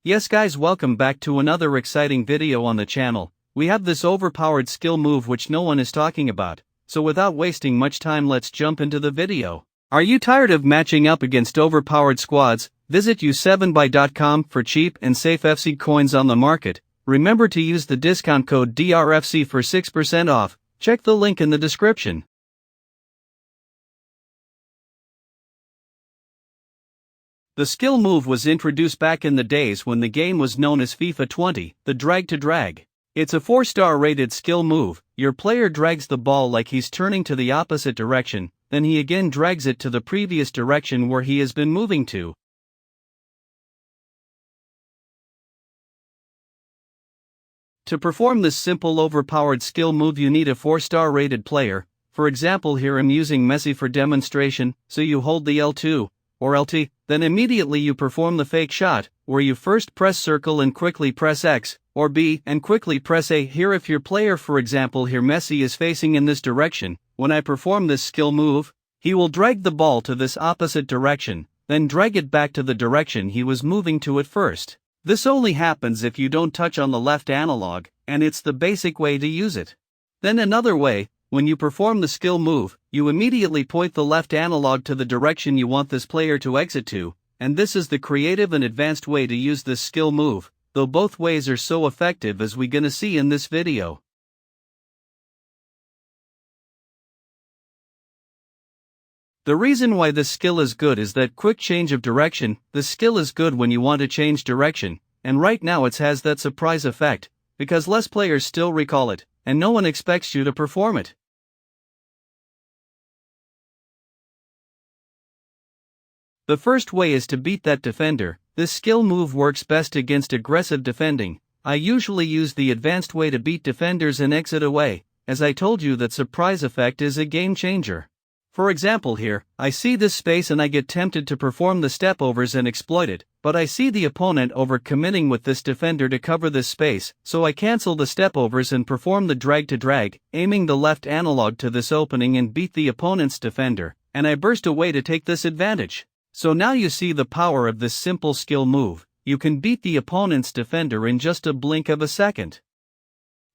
Yes guys, welcome back to another exciting video on the channel. We have this overpowered skill move which no one is talking about, so without wasting much time let's jump into the video. Are you tired of matching up against overpowered squads? Visit u7buy.com for cheap and safe FC coins on the market. Remember to use the discount code DRFC for 6% off. Check the link in the description. The skill move was introduced back in the days when the game was known as FIFA 20, the drag to drag. It's a 4-star rated skill move. Your player drags the ball like he's turning to the opposite direction, then he again drags it to the previous direction where he has been moving to. To perform this simple overpowered skill move you need a 4-star rated player. For example, here I'm using Messi for demonstration, so you hold the L2 or LT, then immediately you perform the fake shot, where you first press circle and quickly press X, or B, and quickly press A. Here if your player, for example here Messi is facing in this direction, when I perform this skill move, he will drag the ball to this opposite direction, then drag it back to the direction he was moving to at first. This only happens if you don't touch on the left analog, and it's the basic way to use it. Then another way, when you perform the skill move, you immediately point the left analog to the direction you want this player to exit to, and this is the creative and advanced way to use this skill move, though both ways are so effective as we gonna see in this video. The reason why this skill is good is that quick change of direction. This skill is good when you want to change direction, and right now it has that surprise effect, because less players still recall it, and no one expects you to perform it. The first way is to beat that defender. This skill move works best against aggressive defending. I usually use the advanced way to beat defenders and exit away. As I told you, that surprise effect is a game changer. For example here, I see this space and I get tempted to perform the stepovers and exploit it, but I see the opponent overcommitting with this defender to cover this space, so I cancel the stepovers and perform the drag to drag, aiming the left analog to this opening and beat the opponent's defender, and I burst away to take this advantage. So now you see the power of this simple skill move. You can beat the opponent's defender in just a blink of a second.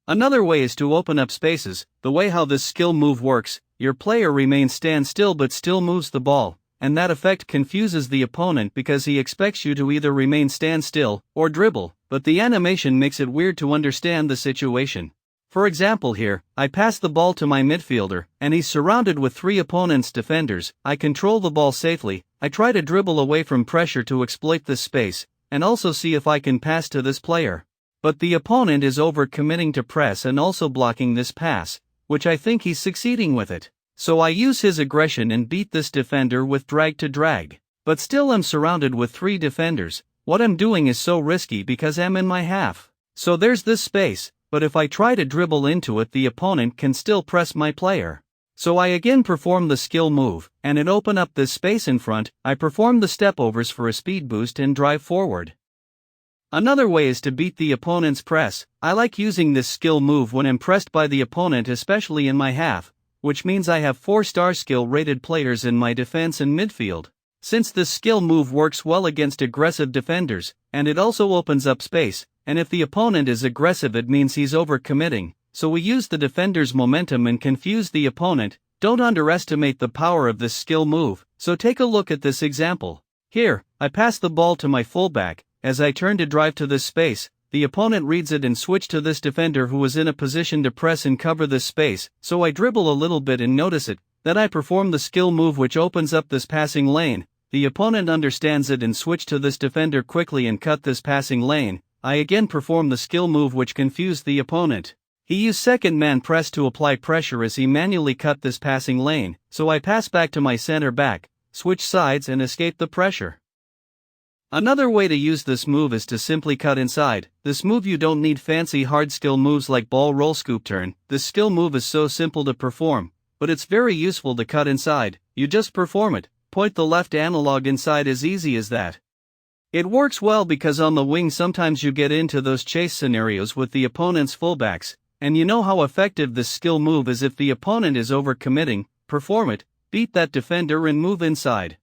Another way is to open up spaces. The way how this skill move works, your player remains stand still but still moves the ball, and that effect confuses the opponent because he expects you to either remain stand still or dribble, but the animation makes it weird to understand the situation. For example here, I pass the ball to my midfielder, and he's surrounded with 3 opponent's defenders. I control the ball safely. I try to dribble away from pressure to exploit this space, and also see if I can pass to this player. But the opponent is over-committing to press and also blocking this pass, which I think he's succeeding with it. So I use his aggression and beat this defender with drag to drag. But still I'm surrounded with 3 defenders. What I'm doing is so risky because I'm in my half. So there's this space, but if I try to dribble into it the opponent can still press my player. So I again perform the skill move, and it open up this space in front. I perform the stepovers for a speed boost and drive forward. Another way is to beat the opponent's press. I like using this skill move when I'm pressed by the opponent, especially in my half, which means I have 4-star skill rated players in my defense and midfield. Since this skill move works well against aggressive defenders, and it also opens up space, and if the opponent is aggressive it means he's over-committing. So we use the defender's momentum and confuse the opponent. Don't underestimate the power of this skill move, so take a look at this example. Here, I pass the ball to my fullback. As I turn to drive to this space, the opponent reads it and switch to this defender who is in a position to press and cover this space, so I dribble a little bit and notice it. Then I perform the skill move which opens up this passing lane. The opponent understands it and switch to this defender quickly and cut this passing lane. I again perform the skill move which confused the opponent. He used second man press to apply pressure as he manually cut this passing lane, so I pass back to my center back, switch sides and escape the pressure. Another way to use this move is to simply cut inside. This move you don't need fancy hard skill moves like ball roll scoop turn. This skill move is so simple to perform, but it's very useful to cut inside. You just perform it, point the left analog inside, as easy as that. It works well because on the wing sometimes you get into those chase scenarios with the opponent's fullbacks. And you know how effective this skill move is if the opponent is over-committing. Perform it, beat that defender and move inside.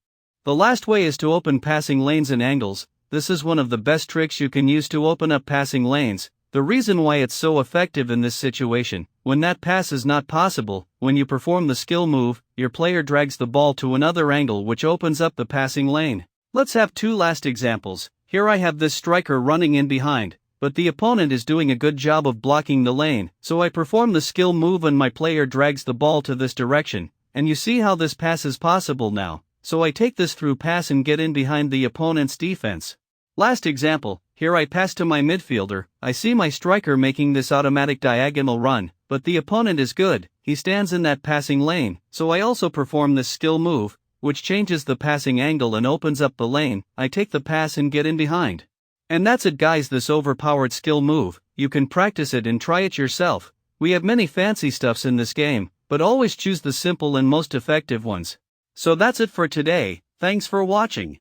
The last way is to open passing lanes and angles. this is one of the best tricks you can use to open up passing lanes. The reason why it's so effective in this situation, when that pass is not possible, when you perform the skill move, your player drags the ball to another angle which opens up the passing lane. Let's have two last examples. Here I have this striker running in behind, but the opponent is doing a good job of blocking the lane, so I perform the skill move and my player drags the ball to this direction, and you see how this pass is possible now, so I take this through pass and get in behind the opponent's defense. Last example, here I pass to my midfielder, I see my striker making this automatic diagonal run, but the opponent is good, he stands in that passing lane, so I also perform this skill move, which changes the passing angle and opens up the lane. I take the pass and get in behind. And that's it guys, this overpowered skill move. You can practice it and try it yourself. We have many fancy stuffs in this game, but always choose the simple and most effective ones. So that's it for today, thanks for watching.